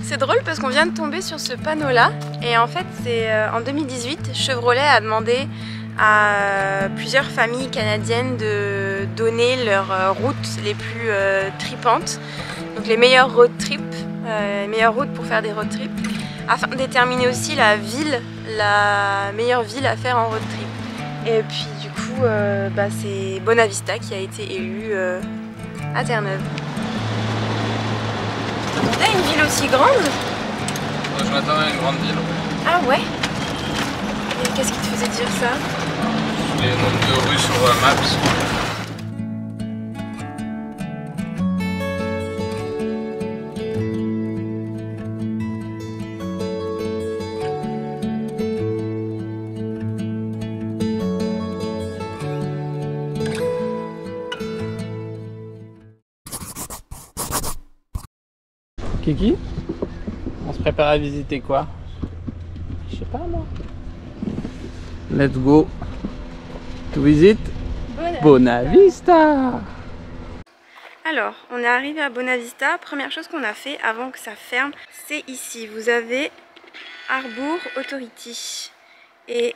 C'est drôle parce qu'on vient de tomber sur ce panneau-là et en fait c'est en 2018, Chevrolet a demandé à plusieurs familles canadiennes de donner leurs routes les plus tripantes, donc les meilleures road trips, les meilleures routes pour faire des road trips, afin de déterminer aussi la meilleure ville à faire en road trip. Et puis du coup, c'est Bonavista qui a été élu à Terre-Neuve. T'attendais à une ville aussi grande? Je m'attendais à une grande ville. Ah ouais? Et qu'est-ce qui te faisait dire ça? Les nombres de rues sur Maps. Kiki, on se prépare à visiter quoi? Je sais pas moi. Let's go to visit Bonavista. Alors, on est arrivé à Bonavista. Première chose qu'on a fait avant que ça ferme, c'est ici. Vous avez Harbour Authority. Et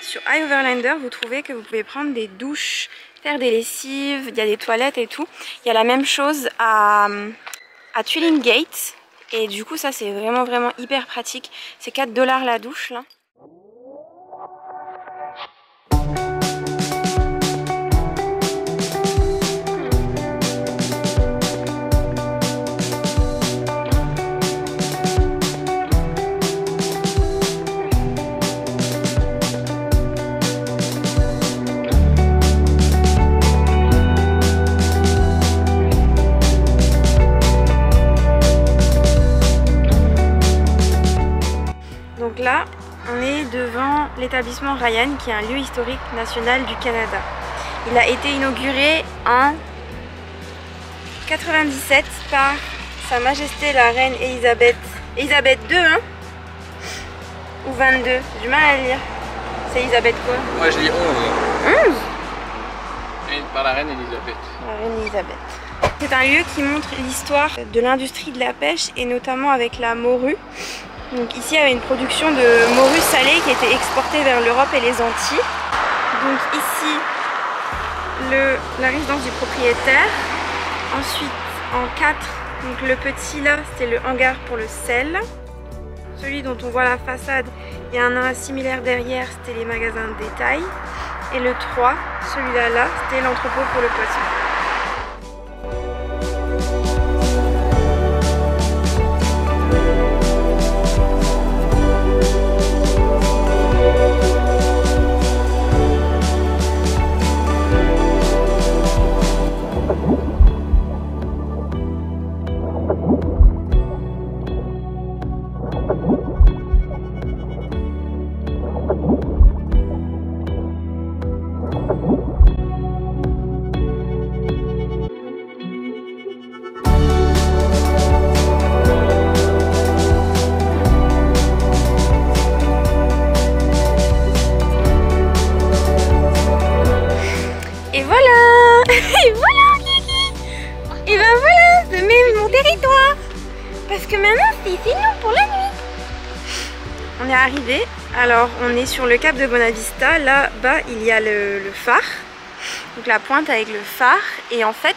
sur iOverlander, vous trouvez que vous pouvez prendre des douches, faire des lessives, il y a des toilettes et tout. Il y a la même chose à Tullin Gate. Et du coup, ça c'est vraiment hyper pratique. C'est 4 $ la douche là. Donc là, on est devant l'établissement Ryan, qui est un lieu historique national du Canada. Il a été inauguré en 97 par Sa Majesté la Reine Élisabeth II, hein? Ou 22, j'ai du mal à lire. C'est Elisabeth quoi? Moi je lis 11. 11? Et par la Reine Élisabeth. La Reine Élisabeth. C'est un lieu qui montre l'histoire de l'industrie de la pêche et notamment avec la morue. Donc ici, il y avait une production de morue salée qui était exportée vers l'Europe et les Antilles. Donc ici, la résidence du propriétaire. Ensuite, en 4, donc le petit là, c'était le hangar pour le sel. Celui dont on voit la façade, il y a un similaire derrière, c'était les magasins de détail. Et le 3, celui-là, c'était l'entrepôt pour le poisson. Et voilà Kiki. Et ben voilà, c'est mon territoire. Parce que maintenant c'est ici nous pour la nuit. On est arrivé, alors on est sur le cap de Bonavista. Là-bas il y a le phare, donc la pointe avec le phare. Et en fait,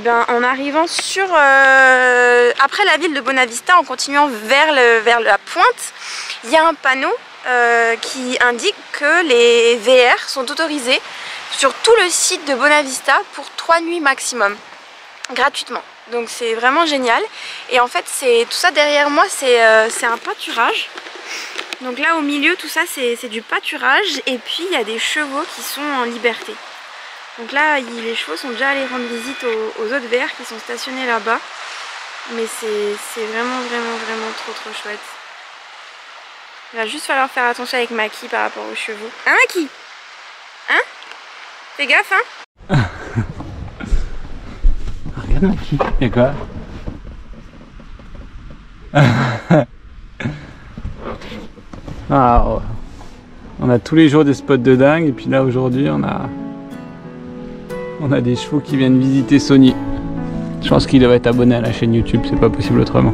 en arrivant après la ville de Bonavista, en continuant vers la pointe, il y a un panneau qui indique que les VR sont autorisés sur tout le site de Bonavista pour 3 nuits maximum, gratuitement. Donc c'est vraiment génial. Et en fait, tout ça derrière moi, c'est un pâturage. Donc là au milieu, tout ça c'est du pâturage. Et puis il y a des chevaux qui sont en liberté. Donc là, les chevaux sont déjà allés rendre visite aux autres VR qui sont stationnés là-bas. Mais c'est vraiment trop chouette. Il va juste falloir faire attention avec Maki par rapport aux chevaux. Hein Maki? Hein? Fais gaffe, hein? Regarde Maki, y'a quoi? Ah, on a tous les jours des spots de dingue et puis là aujourd'hui on a des chevaux qui viennent visiter Sony. Je pense qu'il devrait être abonné à la chaîne YouTube, c'est pas possible autrement.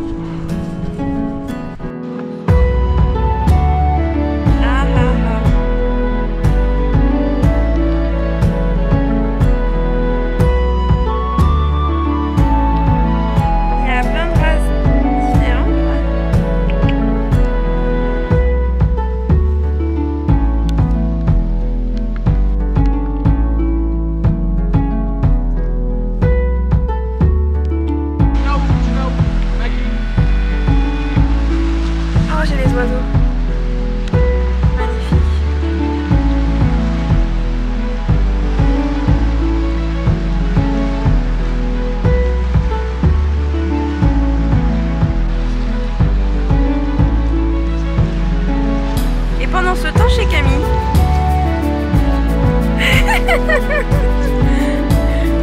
Pendant ce temps chez Camille.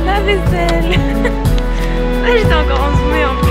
La vaisselle. Ah, j'étais encore en zoomé en plus.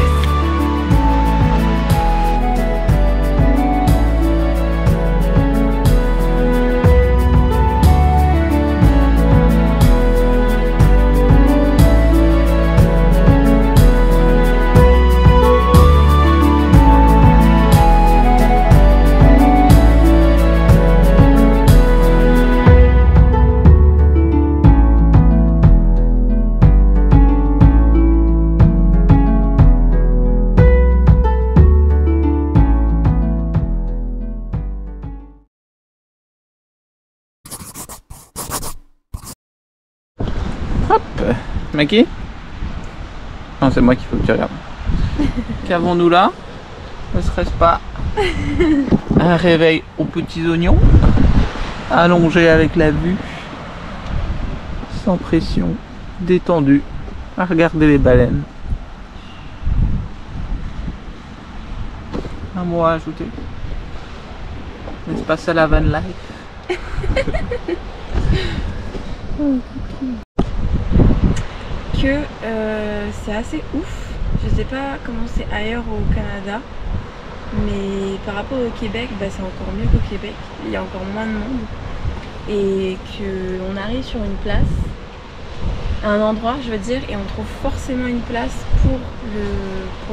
Hop, Maki? Non, c'est moi qu'il faut que tu regardes. Qu'avons-nous là? Ne serait-ce pas un réveil aux petits oignons, allongé avec la vue, sans pression, détendu, à regarder les baleines. Un mot à ajouter? N'est-ce pas ça la van life? Que c'est assez ouf. Je sais pas comment c'est ailleurs au Canada, mais par rapport au Québec, bah, c'est encore mieux qu'au Québec. Il y a encore moins de monde et qu'on arrive sur une place, un endroit, je veux dire, et on trouve forcément une place pour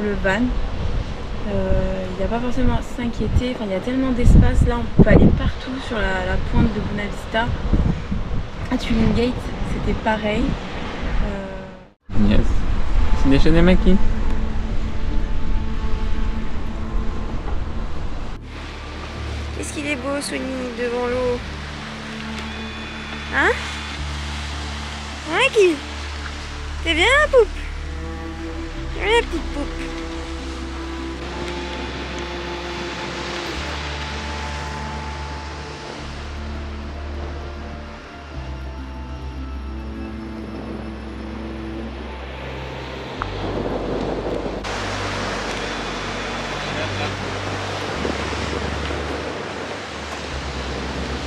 le van. Il n'y a pas forcément à s'inquiéter. Enfin, il y a tellement d'espace là, on peut aller partout sur la pointe de Bonavista. À Tullingate, c'était pareil. Yes. C'est déchaîné, Maki. Qu'est-ce qu'il est beau, Sony, devant l'eau. Hein? Maki, t'es bien la poupe? T'es bien la petite poupe?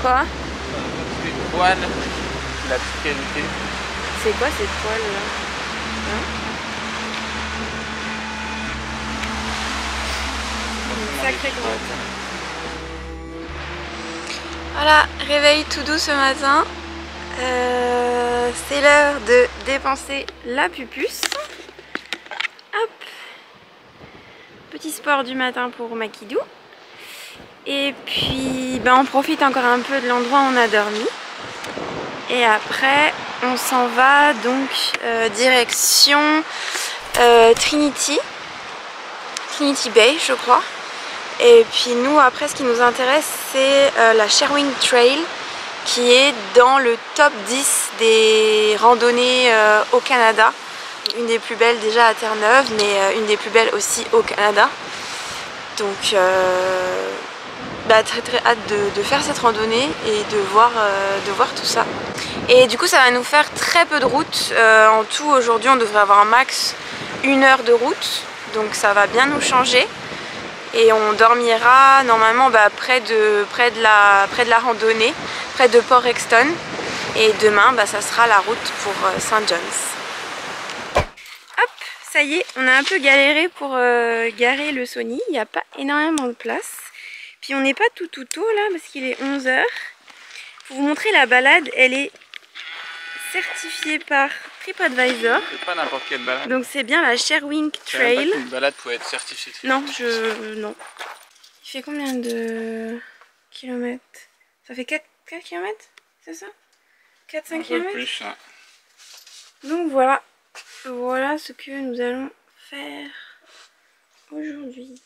Quoi? Les poils, la sécurité. C'est quoi ces poils là? Hein? Une sacrée grotte. Voilà, réveil tout doux ce matin. C'est l'heure de dépenser la pupusse. Hop. Petit sport du matin pour Makidou. Et puis ben, on profite encore un peu de l'endroit où on a dormi. Et après on s'en va donc direction Trinity Bay je crois. Et puis nous après ce qui nous intéresse c'est la Sherwin Trail qui est dans le top 10 des randonnées au Canada. Une des plus belles déjà à Terre-Neuve mais une des plus belles aussi au Canada. Donc bah, très hâte de faire cette randonnée et de voir tout ça. Et du coup ça va nous faire très peu de route. En tout aujourd'hui on devrait avoir un max 1 heure de route. Donc ça va bien nous changer. Et on dormira normalement bah, près de la randonnée, près de Port Exton. Et demain bah, ça sera la route pour St. John's. Hop, ça y est, on a un peu galéré pour garer le Sony. Il n'y a pas énormément de place. Puis on n'est pas tout tôt là parce qu'il est 11 h. Pour vous montrer la balade, elle est certifiée par TripAdvisor. C'est pas n'importe quelle balade. Donc c'est bien la Sherwink Trail. Une balade pour être certifiée. Non, non. Il fait combien de kilomètres? Ça fait 4 kilomètres, c'est ça? 4-5 kilomètres plus, hein. Donc voilà. Voilà ce que nous allons faire aujourd'hui.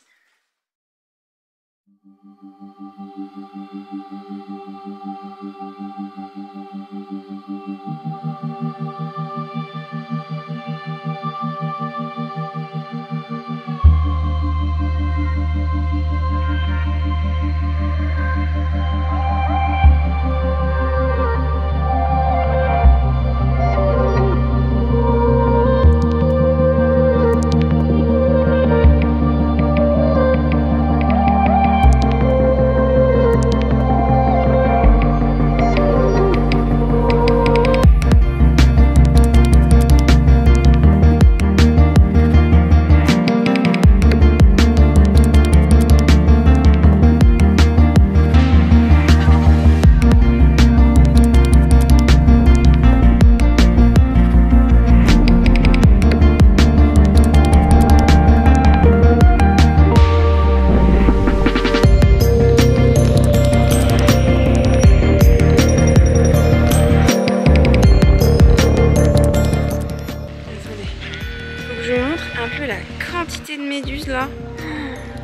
De méduses là,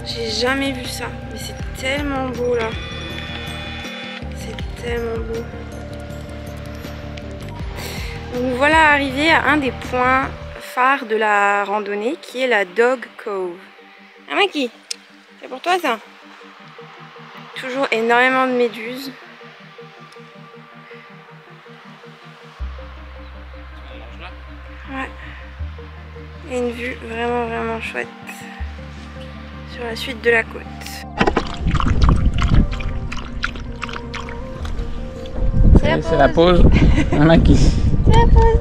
j'ai jamais vu ça, mais c'est tellement beau là, c'est tellement beau. Donc voilà, arrivé à un des points phares de la randonnée qui est la Dog Cove. Ah Maki, c'est pour toi ça? Toujours énormément de méduses. Ouais. Et une vue vraiment chouette sur la suite de la côte. C'est la pause. Un maquis. C'est la pause.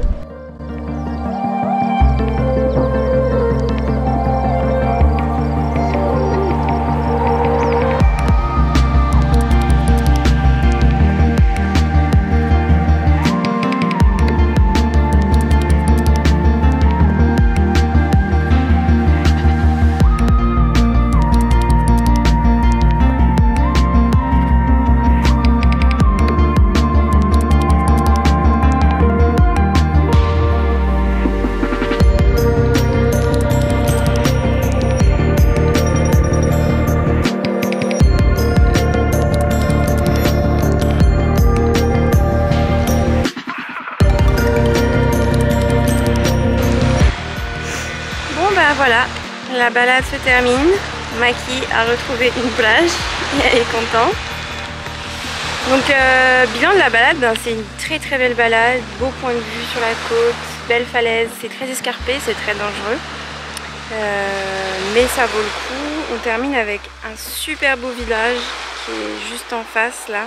Voilà, la balade se termine. Maki a retrouvé une plage et elle est contente. Donc bilan de la balade, ben, c'est une très belle balade, beau point de vue sur la côte, belle falaise, c'est très escarpé, c'est très dangereux. Mais ça vaut le coup. On termine avec un super beau village qui est juste en face là.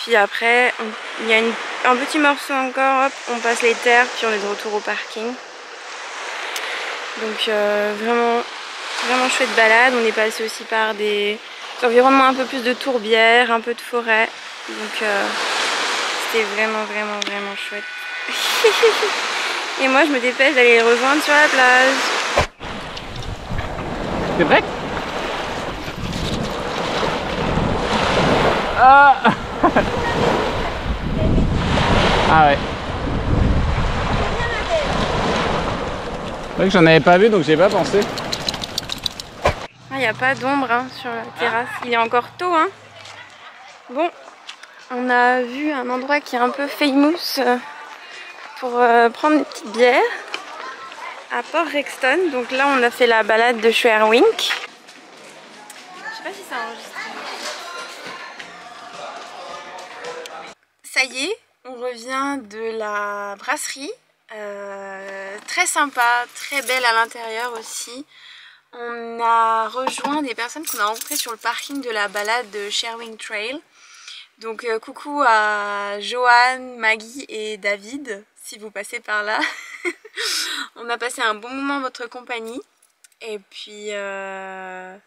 Puis après, il y a un petit morceau encore, hop, on passe les terres, puis on est de retour au parking. Donc vraiment chouette balade. On est passé aussi par des environnements un peu plus de tourbières, un peu de forêt. Donc c'était vraiment chouette. Et moi je me dépêche d'aller les rejoindre sur la plage. T'es prêt? Ah. Ah ouais. C'est vrai que j'en avais pas vu donc j'ai pas pensé. Il n'y a pas d'ombre hein, sur la terrasse, il est encore tôt. Hein. Bon, on a vu un endroit qui est un peu famous pour prendre une petite bière à Port Rexton. Donc là on a fait la balade de Sherwink. Je sais pas si ça enregistre. Ça y est, on revient de la brasserie. Très sympa, très belle à l'intérieur aussi. On a rejoint des personnes qu'on a rencontrées sur le parking de la balade de Sherwink Trail. Donc coucou à Joanne, Maggie et David si vous passez par là. On a passé un bon moment en votre compagnie. Et puis là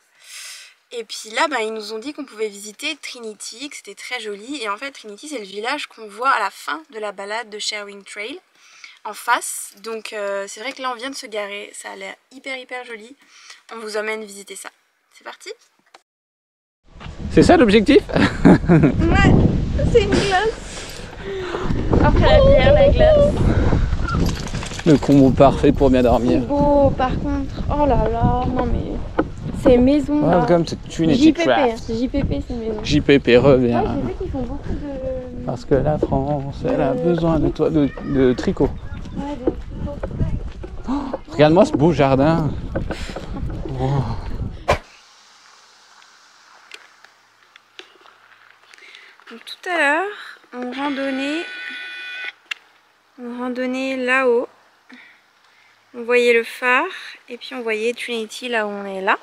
ben, ils nous ont dit qu'on pouvait visiter Trinity, que c'était très joli. Et en fait Trinity c'est le village qu'on voit à la fin de la balade de Sherwink Trail. en face. Donc c'est vrai que là on vient de se garer, ça a l'air hyper joli. On vous emmène visiter ça. C'est parti? C'est ça l'objectif? Ouais, c'est une glace. Après la bière, la glace. Le combo parfait pour bien dormir. Beau par contre. Oh là là, non mais c'est maison. Welcome to Trinity JPP, Craft. JPP c'est maison. JPP revient. Ouais, j'ai vu qu'ils font beaucoup de... Parce que la France, elle a besoin de toi, de tricot. Ouais, de tricot. Oh, regarde-moi ce beau jardin. Oh. Donc tout à l'heure, on randonnait là-haut. On voyait le phare et puis on voyait Trinity là où on est là.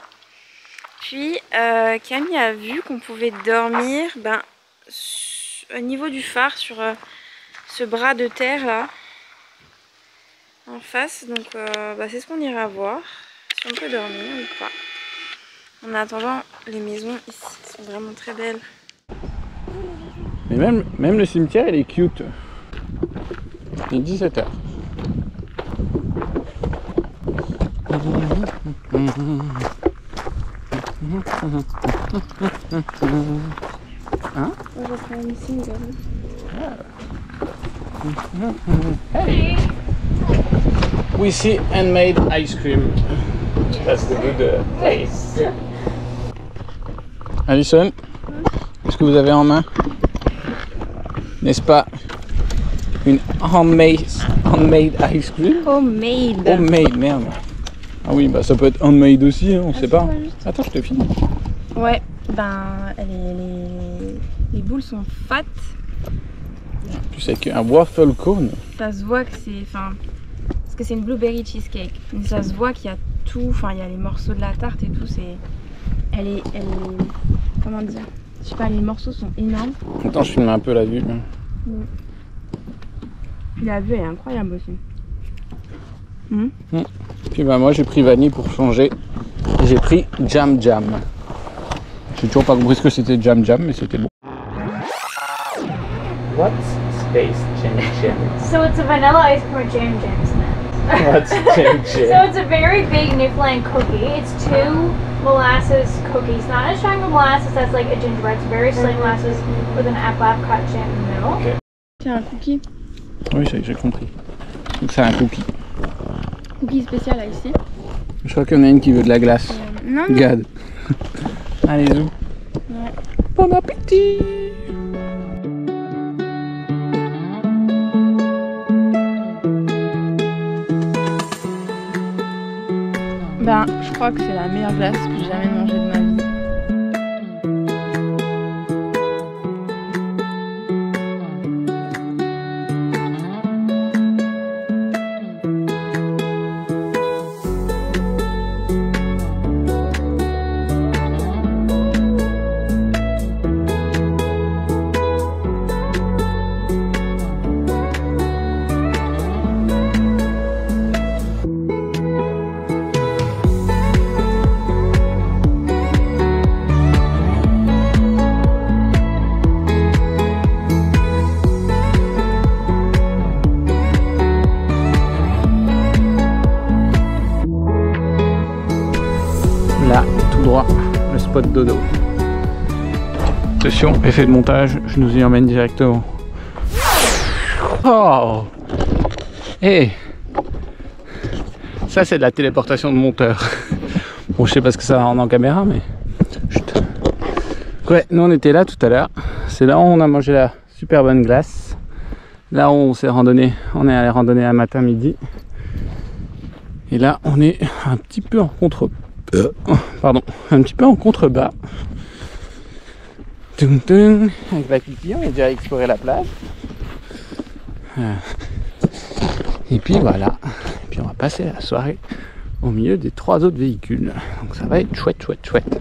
Puis Camille a vu qu'on pouvait dormir au niveau du phare sur ce bras de terre là en face. Donc c'est ce qu'on ira voir, si on peut dormir ou pas. En attendant, les maisons ici sont vraiment très belles. Mais même le cimetière il est cute. Il est 17h. Hein? Hey! We see handmade ice cream. That's the good place. Alison, qu'est-ce que vous avez en main? N'est-ce pas une handmade ice cream? Homemade. Homemade, merde. Ah oui, bah ça peut être handmade aussi, hein, on sait pas. Attends, je te filme. Ouais, les boules sont fat. Plus avec un waffle cone. Ça se voit que c'est, parce que c'est une blueberry cheesecake. Mais ça se voit qu'il y a tout, il y a les morceaux de la tarte et tout. Elle est, comment dire? Je sais pas, les morceaux sont énormes. Attends, je filme un peu la vue. La vue est incroyable aussi. Puis bah moi j'ai pris vanille pour changer. J'ai pris Jam Jam. J'ai toujours pas compris ce que c'était Jam Jam, mais c'était bon. What's Space Jam Jam? So it's a vanilla ice cream with jam jams in it. What's Jam So Jam? it's a very big Newfoundland cookie. It's 2 molasses cookies, not a strong molasses that's like a gingerbread. It's very slight molasses with an apple apricot jam in the middle. Okay. C'est un cookie. Oui, j'ai compris. Donc c'est un cookie. Cookie spécial à ici. Je crois qu'il y en a une qui veut de la glace. Non, Regarde. Allez, zou. Ouais. Bon appétit! Je crois que c'est la meilleure glace que j'ai jamais mangée de ma vie. Là, tout droit, le spot dodo. Attention, effet de montage, je nous y emmène directement. Oh! Hey! Ça c'est de la téléportation de monteur. Bon, je sais pas ce que ça rend en caméra, mais... Chut. Ouais, nous on était là tout à l'heure. C'est là où on a mangé la super bonne glace. Là où on s'est randonné, on est allé randonner à matin midi. Et là on est un petit peu en Pardon, un petit peu en contrebas. Avec la pipi, on a déjà exploré la plage. Et puis voilà. Et puis on va passer la soirée au milieu des 3 autres véhicules. Donc ça va être chouette, chouette, chouette.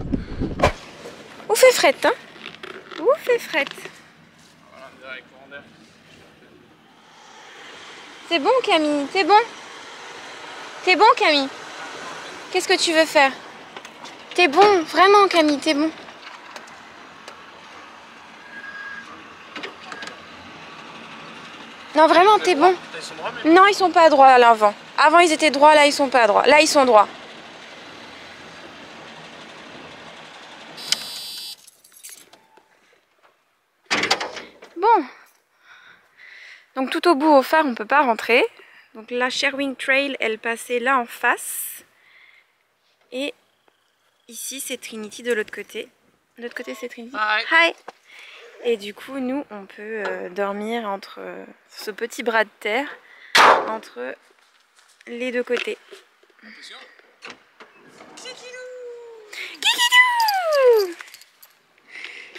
Où fait fret, hein? Où fait fret? C'est bon Camille, t'es bon? T'es bon Camille? Qu'est-ce que tu veux faire? T'es bon, vraiment Camille, t'es bon. Non vraiment, t'es bon. T'as ils sont droits, mais... Non, ils sont pas droits à l'avant. Avant, ils étaient droits, là, ils sont pas droits. Là, ils sont droits. Bon. Donc, tout au bout, au phare, on peut pas rentrer. Donc, la Sherwin Trail, elle passait là en face. Et ici, c'est Trinity de l'autre côté. De l'autre côté, c'est Trinity. Hi. Hi. Et du coup, nous, on peut dormir entre ce petit bras de terre, entre les deux côtés. Attention. Kikidou!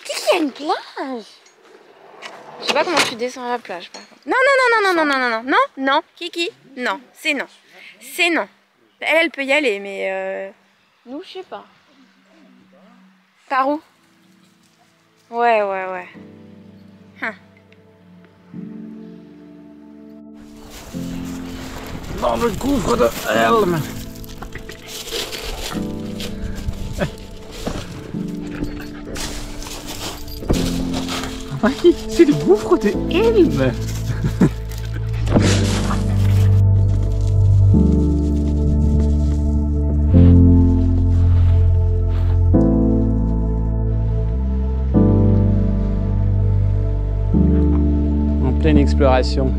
Kiki, il y a une plage! Je sais pas comment tu descends à la plage, par contre. Non, non, non, non, non, non, non, non, non, non, Kiki, non, c'est non. C'est non. Elle peut y aller, mais nous, je sais pas. Par où? Ouais, ouais, ouais. Dans le gouffre de Helm. Oui, c'est le gouffre de Helm. En pleine exploration.